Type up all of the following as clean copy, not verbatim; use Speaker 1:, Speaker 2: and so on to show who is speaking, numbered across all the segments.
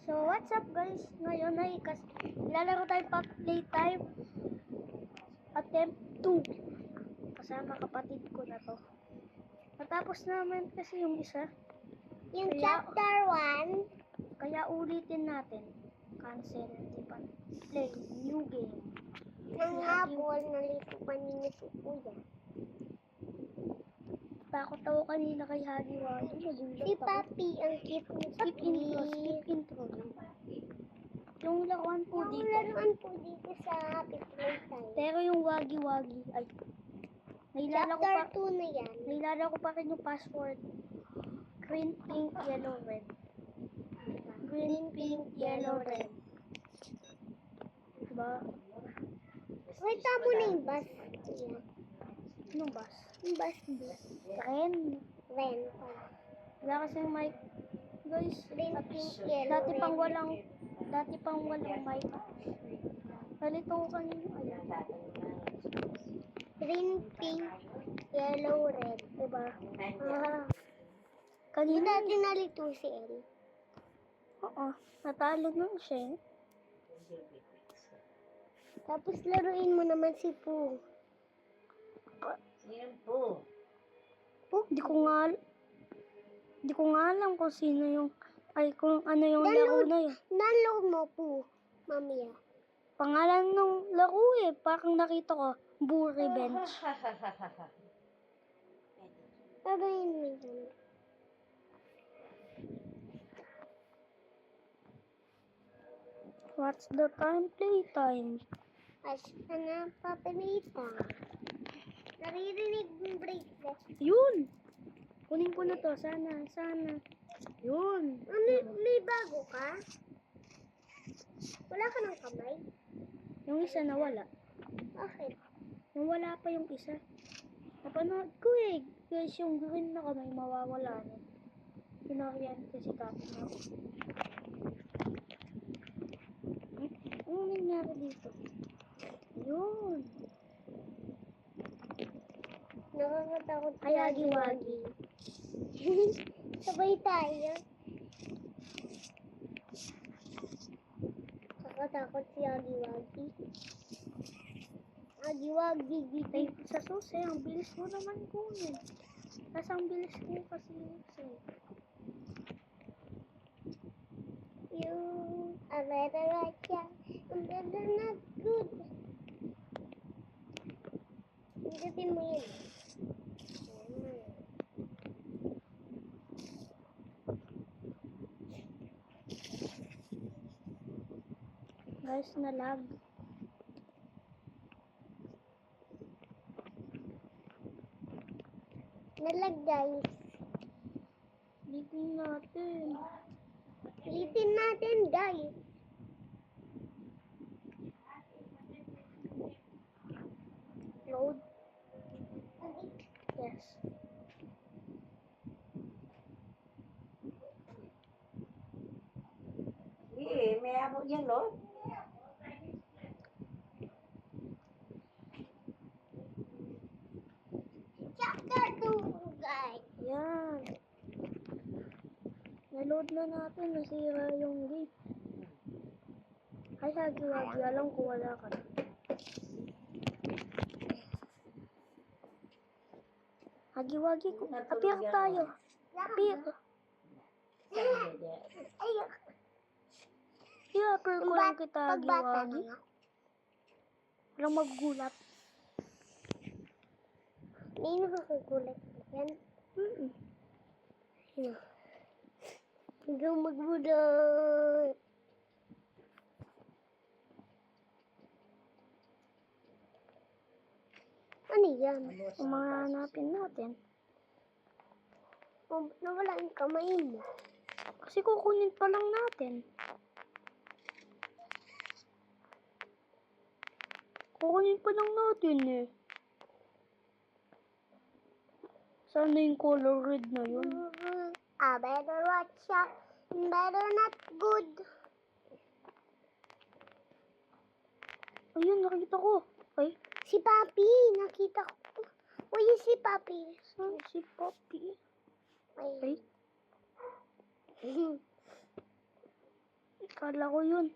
Speaker 1: So, what's up guys? Ngayon ay lalaro tayo playtime attempt 2. Kasama kapatid ko na to. Natapos naman kasi yung isa.
Speaker 2: Yung chapter 1.
Speaker 1: Kaya ulitin natin. Cancel, diba? Play, new game.
Speaker 2: Nang hapon, nalito pa ninyo si Kuya.
Speaker 1: Takot ako kanina kay Hagi Wagi.
Speaker 2: Si Papi, ang cute ni
Speaker 1: Skip intro. Yung laruan po
Speaker 2: Yung
Speaker 1: dito.
Speaker 2: laruan po dito sa Happy Playtime.
Speaker 1: Pero yung Wagi Wagi, ay, nailala ko pa.
Speaker 2: Chapter 2 na yan.
Speaker 1: Nailala ko pa rin yung password. Green, pink, yellow, red. Green, pink, yellow, red. Diba?
Speaker 2: Wait, tamo na yung bus. Kuya.
Speaker 1: Anong bus?
Speaker 2: Yung bus.
Speaker 1: Tren.
Speaker 2: Ren.
Speaker 1: Wala kasing mic. Guys,
Speaker 2: Green, pink, yellow,
Speaker 1: dati
Speaker 2: red.
Speaker 1: pang walang mic. Nalito ko kanina. Ayan.
Speaker 2: Green, pink, yellow, red.
Speaker 1: Diba?
Speaker 2: Hindi
Speaker 1: Kanina.
Speaker 2: natin nalito si El.
Speaker 1: Oo. Natalo nung siya.
Speaker 2: Tapos laruin mo naman si Pooh.
Speaker 3: Sino po?
Speaker 1: Di ko nga alam kung sino yung, kung ano yung laro na yun.
Speaker 2: Download mo Pooh, mamaya.
Speaker 1: Pangalan ng laro parang nakita ko, Boo Revenge.
Speaker 2: Laruin mo yun.
Speaker 1: What's the time? Playtime.
Speaker 2: Na papalita. Naririnig yung bracelet.
Speaker 1: Yun! Kunin ko na to. Sana. Yun.
Speaker 2: May bago ka? Wala ka ng kamay?
Speaker 1: Yung isa nawala.
Speaker 2: Okay.
Speaker 1: Nawala pa yung isa. Napanood ko Guys, yung green na kamay mawawala na. Pinoriyan kasi kapit na ako. Ano nangyari dito? Yun.
Speaker 2: Nakakatakot si
Speaker 1: Ay,
Speaker 2: Hagi-Wagi. Sabay tayo. Nakakatakot si Hagi-Wagi. Hagi-Wagi dito.
Speaker 1: Ay, sa susi, ang bilis mo naman kunin. Tapos ang bilis ko kasi
Speaker 2: You are better right here. I'm better not good. Hindutin mo yun.
Speaker 1: guys, nalag.
Speaker 2: Nalag guys.
Speaker 1: Bitin natin.
Speaker 2: Ulitin natin guys.
Speaker 1: Load. Yes.
Speaker 3: May abot yan, Lord.
Speaker 2: Chapter 2 guys.
Speaker 1: Yan. Naload na natin. Nasira yung game. Ay, Hagi-Wagi. Alam ko wala ka. Hagi-Wagi ko. Appear tayo. Appear.
Speaker 2: Ayun.
Speaker 1: I-appear ko lang kita,
Speaker 2: Pagbata
Speaker 1: Hagi-Wagi.
Speaker 2: na.
Speaker 1: Walang magugulat.
Speaker 2: May nakakagulat yan.
Speaker 1: Here.
Speaker 2: Hanggang magbulat. Ano yan?
Speaker 1: Ang mga hanapin natin.
Speaker 2: Oh, nawala yung kamay mo.
Speaker 1: Kasi kukunin pa lang natin. Kukunin pa lang natin Sana yung color red na yun.
Speaker 2: I better watch out. Better not good.
Speaker 1: Ayun, nakita ko. Ay,
Speaker 2: Si Papi, nakita ko. Uy, si Papi.
Speaker 1: saan si Poppy?
Speaker 2: Ay.
Speaker 1: Ay, Kala ko yun.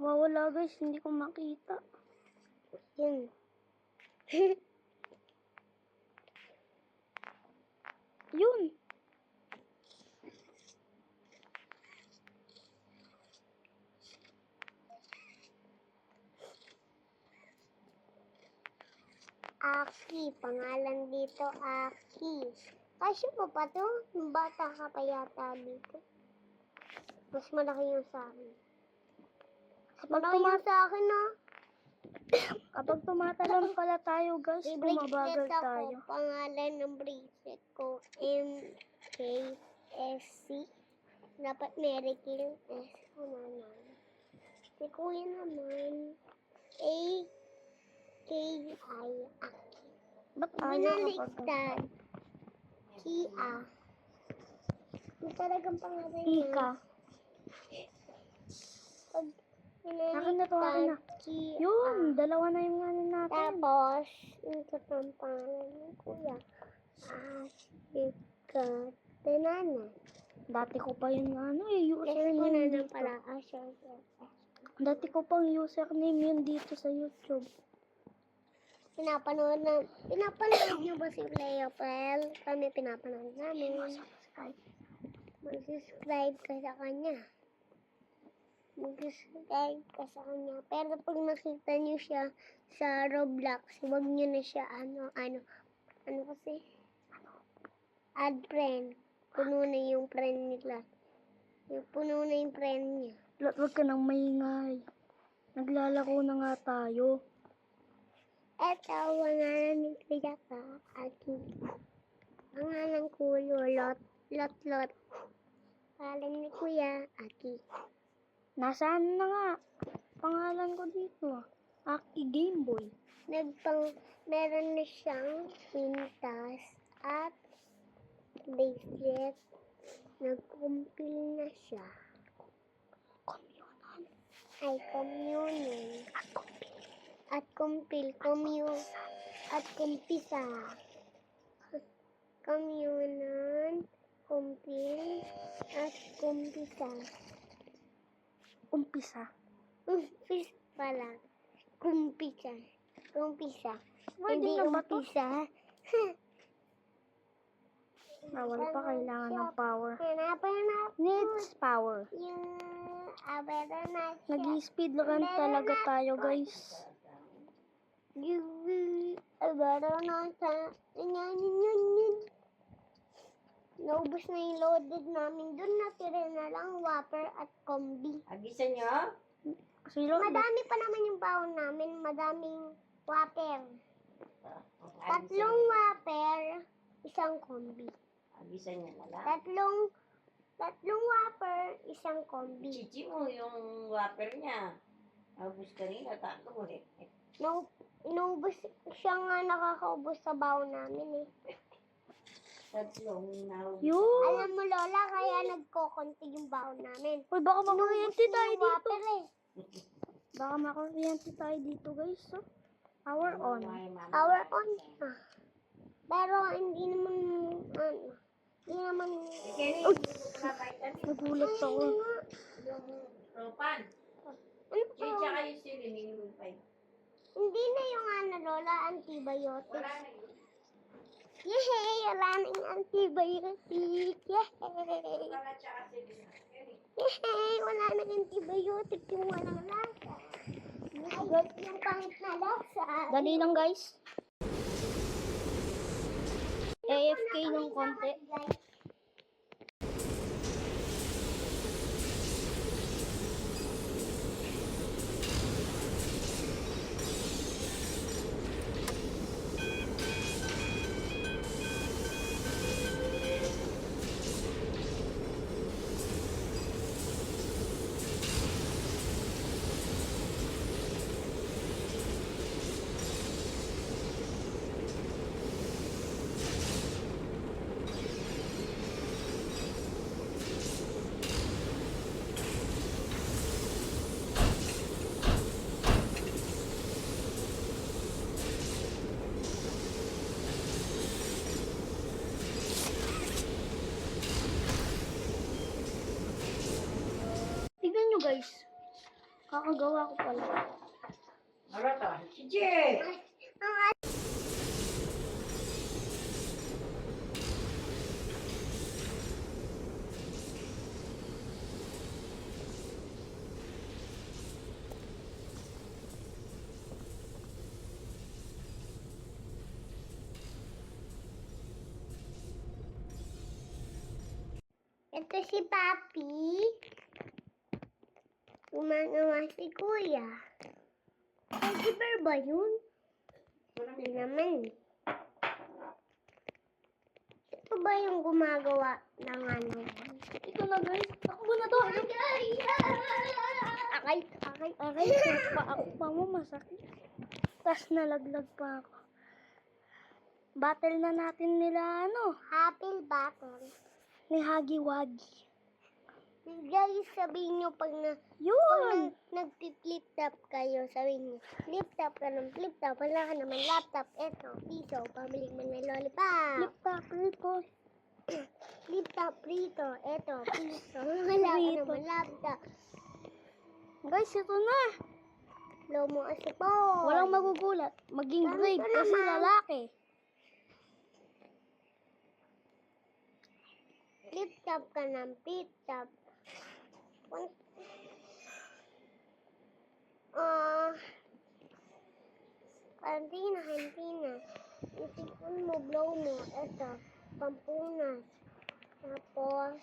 Speaker 1: Wawala guys, hindi ko makita.
Speaker 2: Yun.
Speaker 1: Yun.
Speaker 2: Aki. Pangalan dito, Aki. Kasi mo pa to? Bata ka pa yata dito. Mas malaki yung sa akin. Mas malaki yung sa akin, no?
Speaker 1: Kapag tumatalon pala tayo guys, bumabagal
Speaker 2: Bracelet ako.
Speaker 1: tayo.
Speaker 2: Pangalan ng bracelet ko, MKSC. Dapat Mary Kill S. Ano naman? Si Kuya naman, AKI Aki.
Speaker 1: Ba't ayaw kapag...
Speaker 2: Binaliktad. Kia. Yung talagang pangalan niya.
Speaker 1: Ika.
Speaker 2: Pag
Speaker 1: Akin na to, akin na.
Speaker 2: Kia.
Speaker 1: Yun, dalawa na yung ano natin.
Speaker 2: Tapos, ito ang pangalan ng kuya. Asika Banana.
Speaker 1: Dati ko pa yung ano eh,
Speaker 2: Yes,
Speaker 1: username
Speaker 2: banana
Speaker 1: dito.
Speaker 2: pala. Asika.
Speaker 1: Dati ko pang username yun dito sa YouTube.
Speaker 2: Pinapanood niyo ba si Leo Pel? Kami pinapanood namin. Mag-subscribe ka sa kanya. Mag-subscribe ka sa kanya. Pero pag nakita niyo siya sa Roblox, huwag niyo na siya ano kasi? Add friend. Puno na yung friend nila. Puno na yung friend niya.
Speaker 1: Wag ka nang maingay. Naglalaro na nga tayo.
Speaker 2: Eto, wala ni Kuya ka, Aki. Ang ngalang kulo, lot. Pangalan ni Kuya, Aki.
Speaker 1: Nasaan na nga? Pangalan ko dito. Aki Game Boy.
Speaker 2: Meron na siyang pintas at bracelet. Nag-compil na siya.
Speaker 1: Communal.
Speaker 2: Ay, communal. At compil. At kumpisa. Communal. Compil. At kumpisa.
Speaker 1: Umpisa.
Speaker 2: Umpis pala. Kumpisa.
Speaker 1: Pwede
Speaker 2: Hindi
Speaker 1: na ba to?
Speaker 2: umpisa.
Speaker 1: Bawal pa, kailangan ng power.
Speaker 2: Hanap.
Speaker 1: Needs power.
Speaker 2: Yung abera na siya.
Speaker 1: Nag-speed run talaga tayo guys.
Speaker 2: Yung abera na siya. Yun. Naubos na yung loaded namin. Doon natira na lang Whopper at Combi.
Speaker 3: Agisan nyo?
Speaker 1: Silo,
Speaker 2: Madami pa naman yung baon namin. Madaming Whopper. Tatlong Whopper, isang Combi.
Speaker 3: Agisan nyo na lang.
Speaker 2: Tatlong Whopper, isang Combi.
Speaker 3: Chichi mo yung whopper niya. Abus ka rin, tatlo ulit.
Speaker 2: Inubos siya nga nakakaubos sa baon namin eh.
Speaker 3: Tatlong naubos.
Speaker 1: yun.
Speaker 2: Alam mo Lola, kaya nagkokonti yung baon namin.
Speaker 1: Uy, baka
Speaker 2: Inubos
Speaker 1: makuryente
Speaker 2: niya
Speaker 1: tayo
Speaker 2: yung
Speaker 1: dito.
Speaker 2: Whopper eh.
Speaker 1: Baka makuryente tayo dito guys. So, power on.
Speaker 2: Power on siya. Pero hindi naman, hindi naman,
Speaker 3: Kenny, kapaitan
Speaker 1: Nagulat ako.
Speaker 3: yung ropan.
Speaker 2: ano
Speaker 3: Chichi
Speaker 2: pa?
Speaker 3: tsaka yung silining rupay.
Speaker 2: Hindi na yung Lola, antibiotic.
Speaker 3: Wala na yun.
Speaker 2: Yehey! Wala na yung antibiotic. Yehey!
Speaker 3: Wala tsaka silining. Kenny.
Speaker 2: Yehey! Wala na yung antibiotic yung walang lasa. Yung pangit na lasa.
Speaker 1: Dali lang guys. AFK ng konti. guys. Kakagawa ko pala.
Speaker 3: Ano to? Si Jay!
Speaker 2: Ito si Papi. Gumagawa si Kuya. Teddy bear ba yun? Hindi naman. Ito ba yung gumagawa ng ano?
Speaker 1: Ito na guys. Takbo na to. Akay. Ako pa mo masakit. Tas nalaglag pa ako. Battle na natin nila ano.
Speaker 2: Apple battle.
Speaker 1: Ni Hagi Wagi.
Speaker 2: Guys, sabihin nyo pag
Speaker 1: Yun!
Speaker 2: nag-flip top kayo, sabihin nyo, flip top ka ng flip top, wala ka naman laptop, eto, piso, pabili mo ng lollipop.
Speaker 1: Flip top rito.
Speaker 2: Flip top rito, eto, piso, wala ka
Speaker 1: Rito.
Speaker 2: naman laptop.
Speaker 1: Guys, ito na.
Speaker 2: Blow mo kasi po.
Speaker 1: Walang magugulat. Maging
Speaker 2: Ganito
Speaker 1: brave kasi
Speaker 2: naman.
Speaker 1: lalaki.
Speaker 2: Flip top ka ng flip top. Kantina. Yung sipon mo, blow mo, eto, pampunas. Tapos,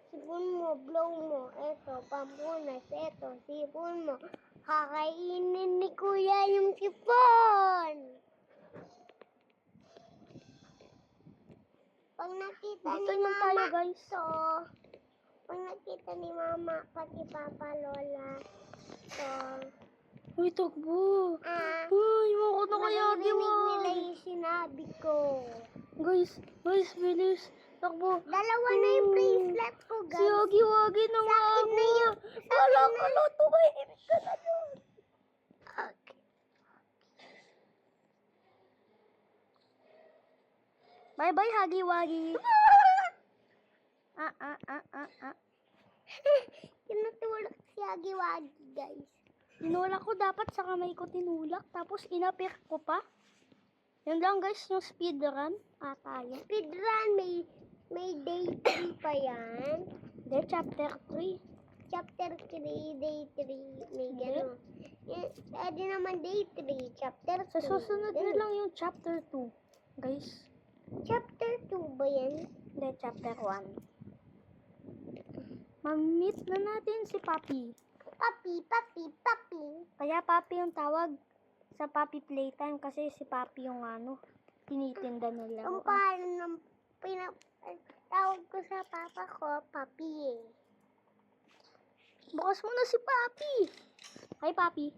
Speaker 2: sipon mo, blow mo, eto, pampunas, eto, sipon mo. Kakainin ni Kuya yung sipon. Pag nakita
Speaker 1: Dito
Speaker 2: ni
Speaker 1: naman tayo,
Speaker 2: Mama
Speaker 1: guys.
Speaker 2: to, pag nakita ni Mama, pati Papa, Lola, to,
Speaker 1: Uy, takbo. Uy, mako na kaya
Speaker 2: maririnig nila
Speaker 1: Wagi.
Speaker 2: yung sinabi ko.
Speaker 1: Guys, bilis. Takbo.
Speaker 2: Dalawa na yung bracelet ko,
Speaker 1: Si
Speaker 2: guys.
Speaker 1: Hagi Wagi na nga
Speaker 2: Sa akin na
Speaker 1: ako.
Speaker 2: yun.
Speaker 1: Wala ka lang. Tumahimik ka na yun.
Speaker 2: Okay.
Speaker 1: Bye-bye, Hagi Wagi.
Speaker 2: Tinutulak si Agiwagi, guys.
Speaker 1: Tinulak ko dapat sa kamay ko tinulak. Tapos inapir ko pa. Yan lang guys, yung speedrun. Tayo.
Speaker 2: Speedrun, may day 3 pa yan.
Speaker 1: Hindi, chapter 3.
Speaker 2: Chapter 3, day 3, may
Speaker 1: Hindi.
Speaker 2: gano'n. Pwede naman day 3, chapter 3.
Speaker 1: Sa susunod na lang yung chapter 2. Guys,
Speaker 2: Chapter 2 ba yan?
Speaker 1: hindi, chapter 1. Ma-meet na natin si Papi.
Speaker 2: Papi.
Speaker 1: Kaya Papi yung tawag sa Papi Playtime kasi si Papi yung ano, tinitinda nila.
Speaker 2: Ang paano ng tawag ko sa papa ko, Papi eh.
Speaker 1: Bukas mo na si Papi. Hi Papi.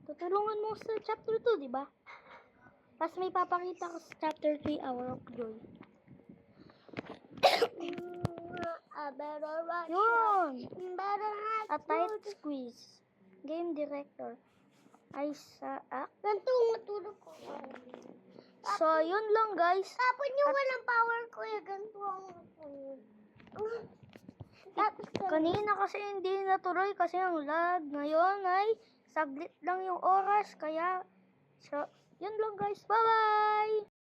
Speaker 1: Tutulungan mo sa chapter 2, di ba? Tapos may papakita ko sa chapter 3, Hour of Joy.
Speaker 2: Better watch
Speaker 1: Yun!
Speaker 2: Better not
Speaker 1: A tight squeeze. Game director. Isaac.
Speaker 2: Ganito ang matulog ko.
Speaker 1: So, yun lang guys.
Speaker 2: Tapos yung walang power ko eh. Ganito ang matulog. Tapos
Speaker 1: Kanina kasi hindi natuloy kasi ang lag. Ngayon ay saglit lang yung oras. Kaya, so, yun lang guys. Bye-bye!